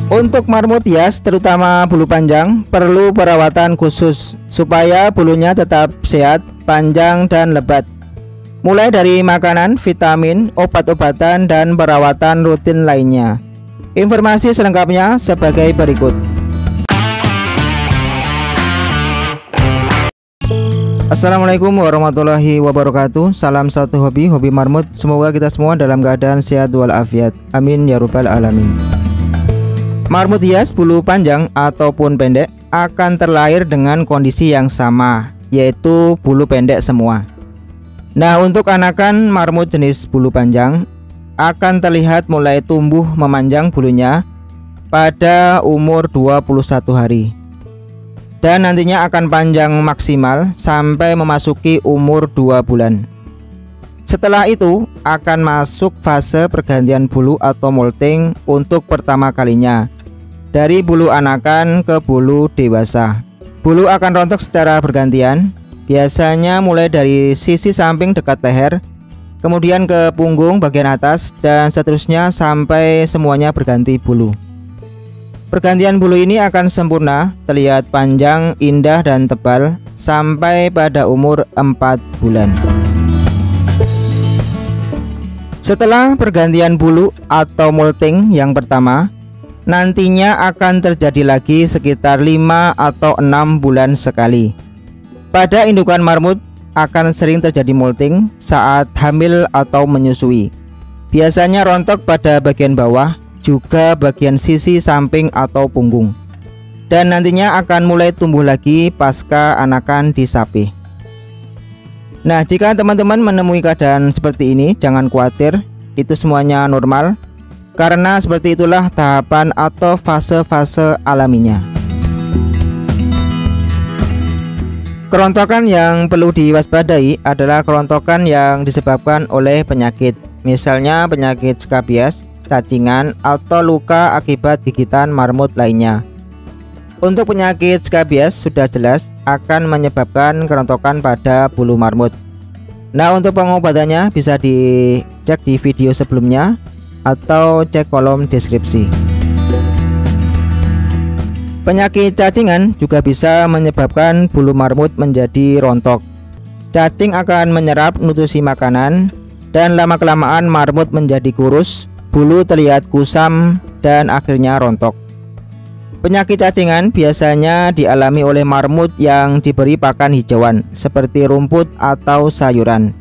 Untuk marmut hias terutama bulu panjang perlu perawatan khusus supaya bulunya tetap sehat, panjang dan lebat. Mulai dari makanan, vitamin, obat-obatan dan perawatan rutin lainnya. Informasi selengkapnya sebagai berikut. Assalamualaikum warahmatullahi wabarakatuh. Salam satu hobi marmut. Semoga kita semua dalam keadaan sehat walafiat. Amin ya rabbal alamin. Marmut hias bulu panjang ataupun pendek akan terlahir dengan kondisi yang sama, yaitu bulu pendek semua. Nah, untuk anakan marmut jenis bulu panjang akan terlihat mulai tumbuh memanjang bulunya pada umur 21 hari. Dan nantinya akan panjang maksimal sampai memasuki umur 2 bulan. Setelah itu akan masuk fase pergantian bulu atau molting untuk pertama kalinya, dari bulu anakan ke bulu dewasa. Bulu akan rontok secara bergantian, biasanya mulai dari sisi samping dekat leher, kemudian ke punggung bagian atas, dan seterusnya sampai semuanya berganti bulu. Pergantian bulu ini akan sempurna, terlihat panjang, indah dan tebal sampai pada umur 4 bulan. Setelah pergantian bulu atau molting yang pertama, nantinya akan terjadi lagi sekitar 5 atau 6 bulan sekali. Pada indukan marmut akan sering terjadi molting saat hamil atau menyusui. Biasanya rontok pada bagian bawah, juga bagian sisi samping atau punggung. Dan nantinya akan mulai tumbuh lagi pasca anakan disapih. Nah, jika teman-teman menemui keadaan seperti ini, jangan khawatir, itu semuanya normal, karena seperti itulah tahapan atau fase-fase alaminya. Kerontokan yang perlu diwaspadai adalah kerontokan yang disebabkan oleh penyakit, misalnya penyakit skabies, cacingan, atau luka akibat gigitan marmut lainnya. Untuk penyakit skabies sudah jelas akan menyebabkan kerontokan pada bulu marmut. Nah, untuk pengobatannya bisa dicek di video sebelumnya atau cek kolom deskripsi. Penyakit cacingan juga bisa menyebabkan bulu marmut menjadi rontok. Cacing akan menyerap nutrisi makanan dan lama-kelamaan marmut menjadi kurus, bulu terlihat kusam dan akhirnya rontok. Penyakit cacingan biasanya dialami oleh marmut yang diberi pakan hijauan seperti rumput atau sayuran.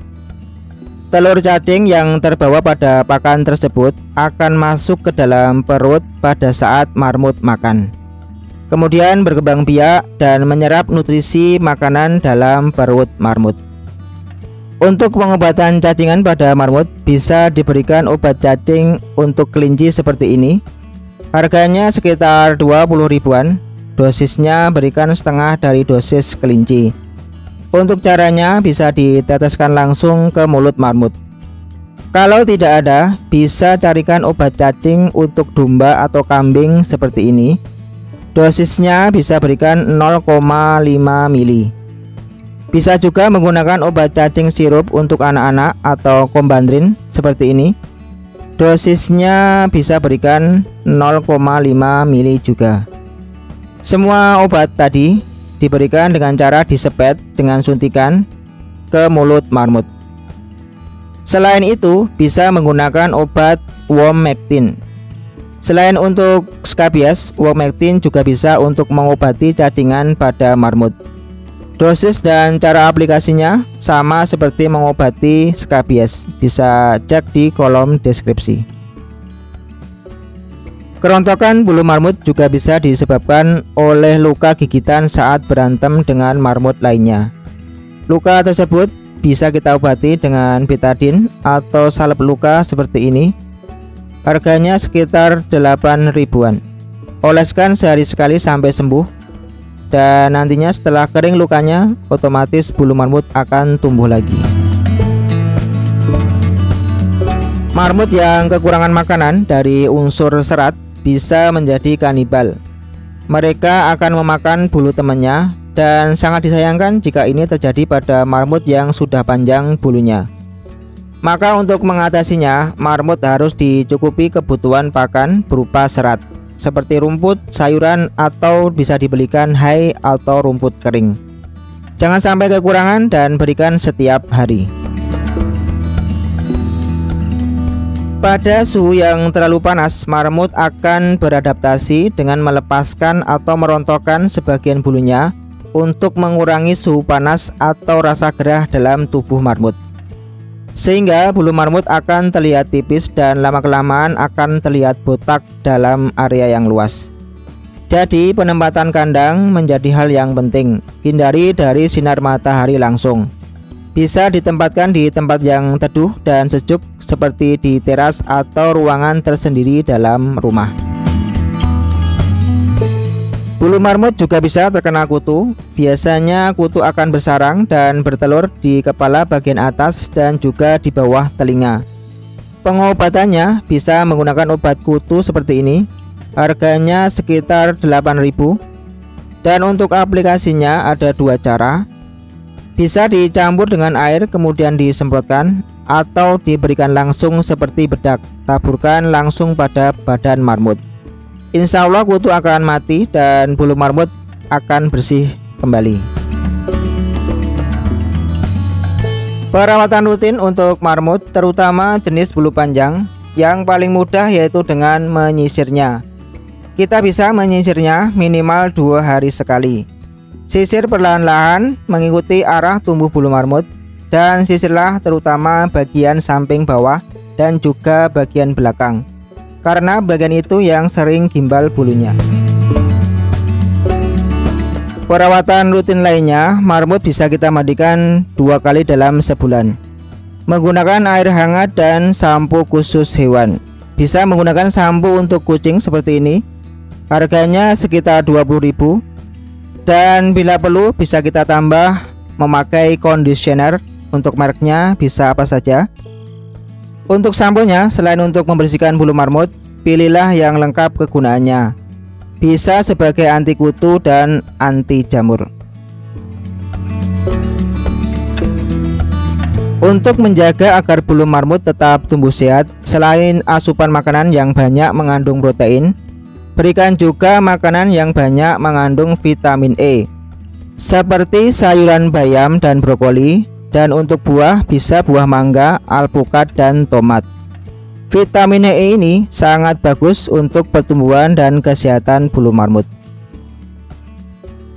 Telur cacing yang terbawa pada pakan tersebut akan masuk ke dalam perut pada saat marmut makan, kemudian berkembang biak dan menyerap nutrisi makanan dalam perut marmut. Untuk pengobatan cacingan pada marmut bisa diberikan obat cacing untuk kelinci seperti ini. Harganya sekitar 20 ribuan. Dosisnya berikan setengah dari dosis kelinci. Untuk caranya bisa diteteskan langsung ke mulut marmut. Kalau tidak ada, bisa carikan obat cacing untuk domba atau kambing seperti ini. Dosisnya bisa berikan 0,5 mili. Bisa juga menggunakan obat cacing sirup untuk anak-anak atau kombandrin seperti ini. Dosisnya bisa berikan 0,5 mili juga. Semua obat tadi diberikan dengan cara disepet dengan suntikan ke mulut marmut. Selain itu, bisa menggunakan obat Womectin. Selain untuk skabies, Womectin juga bisa untuk mengobati cacingan pada marmut. Dosis dan cara aplikasinya sama seperti mengobati skabies, bisa cek di kolom deskripsi. Kerontokan bulu marmut juga bisa disebabkan oleh luka gigitan saat berantem dengan marmut lainnya. Luka tersebut bisa kita obati dengan betadine atau salep luka seperti ini. Harganya sekitar 8 ribuan. Oleskan sehari sekali sampai sembuh. Dan nantinya setelah kering lukanya, otomatis bulu marmut akan tumbuh lagi. Marmut yang kekurangan makanan dari unsur serat bisa menjadi kanibal. Mereka akan memakan bulu temannya dan sangat disayangkan jika ini terjadi pada marmut yang sudah panjang bulunya. Maka untuk mengatasinya, marmut harus dicukupi kebutuhan pakan berupa serat. seperti rumput, sayuran, atau bisa dibelikan hay atau rumput kering. Jangan sampai kekurangan dan berikan setiap hari. Pada suhu yang terlalu panas, marmut akan beradaptasi dengan melepaskan atau merontokkan sebagian bulunya untuk mengurangi suhu panas atau rasa gerah dalam tubuh marmut. Sehingga bulu marmut akan terlihat tipis dan lama-kelamaan akan terlihat botak dalam area yang luas. Jadi penempatan kandang menjadi hal yang penting. Hindari dari sinar matahari langsung. Bisa ditempatkan di tempat yang teduh dan sejuk seperti di teras atau ruangan tersendiri dalam rumah. Bulu marmut juga bisa terkena kutu. Biasanya kutu akan bersarang dan bertelur di kepala bagian atas dan juga di bawah telinga. Pengobatannya bisa menggunakan obat kutu seperti ini. Harganya sekitar 8.000. Dan untuk aplikasinya ada dua cara. Bisa dicampur dengan air kemudian disemprotkan, atau diberikan langsung seperti bedak, taburkan langsung pada badan marmut. Insya Allah kutu akan mati dan bulu marmut akan bersih kembali. Perawatan rutin untuk marmut, terutama jenis bulu panjang, yang paling mudah yaitu dengan menyisirnya. Kita bisa menyisirnya minimal 2 hari sekali. Sisir perlahan-lahan mengikuti arah tumbuh bulu marmut, dan sisirlah terutama bagian samping bawah dan juga bagian belakang, karena bagian itu yang sering gimbal bulunya. Perawatan rutin lainnya, marmut bisa kita mandikan 2 kali dalam sebulan menggunakan air hangat dan sampo khusus hewan. Bisa menggunakan sampo untuk kucing seperti ini. Harganya sekitar 20.000. Dan bila perlu bisa kita tambah memakai conditioner. Untuk mereknya bisa apa saja. Untuk samponya, selain untuk membersihkan bulu marmut, pilihlah yang lengkap kegunaannya. Bisa sebagai anti kutu dan anti jamur. Untuk menjaga agar bulu marmut tetap tumbuh sehat, selain asupan makanan yang banyak mengandung protein, berikan juga makanan yang banyak mengandung vitamin E, seperti sayuran bayam dan brokoli. Dan untuk buah, bisa buah mangga, alpukat, dan tomat. Vitamin E ini sangat bagus untuk pertumbuhan dan kesehatan bulu marmut.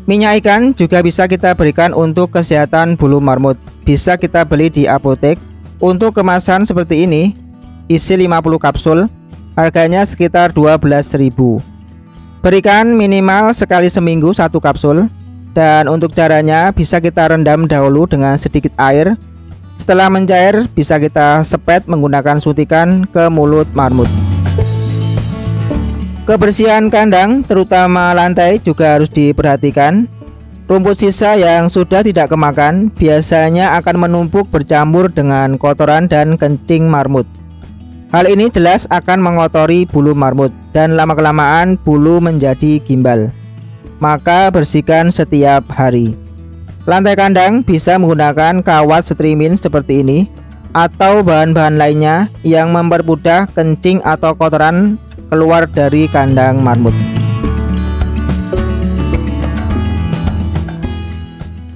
Minyak ikan juga bisa kita berikan untuk kesehatan bulu marmut. Bisa kita beli di apotek. Untuk kemasan seperti ini, isi 50 kapsul. Harganya sekitar 12.000. Berikan minimal sekali seminggu 1 kapsul. Dan untuk caranya bisa kita rendam dahulu dengan sedikit air. Setelah mencair bisa kita sepet menggunakan suntikan ke mulut marmut. Kebersihan kandang terutama lantai juga harus diperhatikan. Rumput sisa yang sudah tidak kemakan biasanya akan menumpuk bercampur dengan kotoran dan kencing marmut. Hal ini jelas akan mengotori bulu marmut dan lama-kelamaan bulu menjadi gimbal. Maka bersihkan setiap hari. Lantai kandang bisa menggunakan kawat streaming seperti ini atau bahan-bahan lainnya yang mempermudah kencing atau kotoran keluar dari kandang marmut.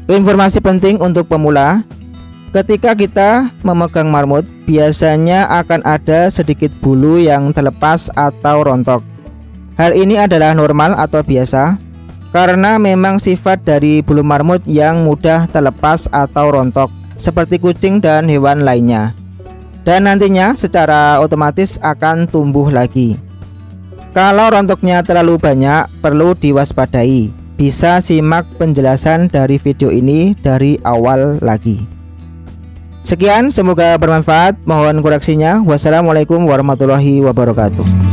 Informasi penting untuk pemula. Ketika kita memegang marmut, biasanya akan ada sedikit bulu yang terlepas atau rontok. Hal ini adalah normal atau biasa, karena memang sifat dari bulu marmut yang mudah terlepas atau rontok seperti kucing dan hewan lainnya. Dan nantinya secara otomatis akan tumbuh lagi. Kalau rontoknya terlalu banyak, perlu diwaspadai. Bisa simak penjelasan dari video ini dari awal lagi. Sekian, semoga bermanfaat. Mohon koreksinya. Wassalamualaikum warahmatullahi wabarakatuh.